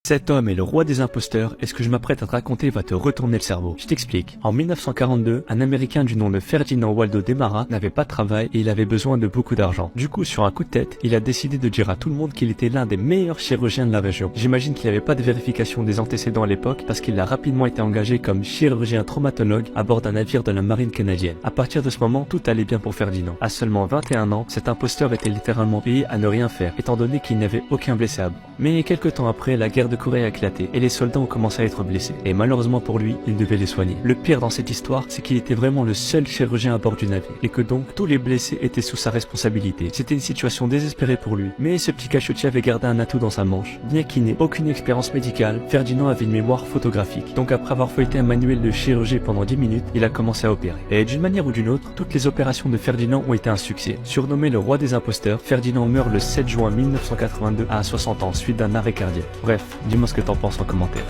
Cet homme est le roi des imposteurs et ce que je m'apprête à te raconter va te retourner le cerveau. Je t'explique. En 1942, un Américain du nom de Ferdinand Waldo Demara n'avait pas de travail et il avait besoin de beaucoup d'argent. Du coup, sur un coup de tête, il a décidé de dire à tout le monde qu'il était l'un des meilleurs chirurgiens de la région. J'imagine qu'il n'y avait pas de vérification des antécédents à l'époque parce qu'il a rapidement été engagé comme chirurgien traumatologue à bord d'un navire de la marine canadienne. À partir de ce moment, tout allait bien pour Ferdinand. À seulement 21 ans, cet imposteur était littéralement payé à ne rien faire, étant donné qu'il n'avait aucun blessé à bord. Mais quelques temps après, la guerre de Corée a éclaté et les soldats ont commencé à être blessés. Et malheureusement pour lui, il devait les soigner. Le pire dans cette histoire, c'est qu'il était vraiment le seul chirurgien à bord du navire et que donc tous les blessés étaient sous sa responsabilité. C'était une situation désespérée pour lui. Mais ce petit cachotier avait gardé un atout dans sa manche. Bien qu'il n'ait aucune expérience médicale, Ferdinand avait une mémoire photographique. Donc après avoir feuilleté un manuel de chirurgie pendant 10 minutes, il a commencé à opérer. Et d'une manière ou d'une autre, toutes les opérations de Ferdinand ont été un succès. Surnommé le roi des imposteurs, Ferdinand meurt le 7 juin 1982 à 60 ans suite d'un arrêt cardiaque. Bref, dis-moi ce que t'en penses en commentaire.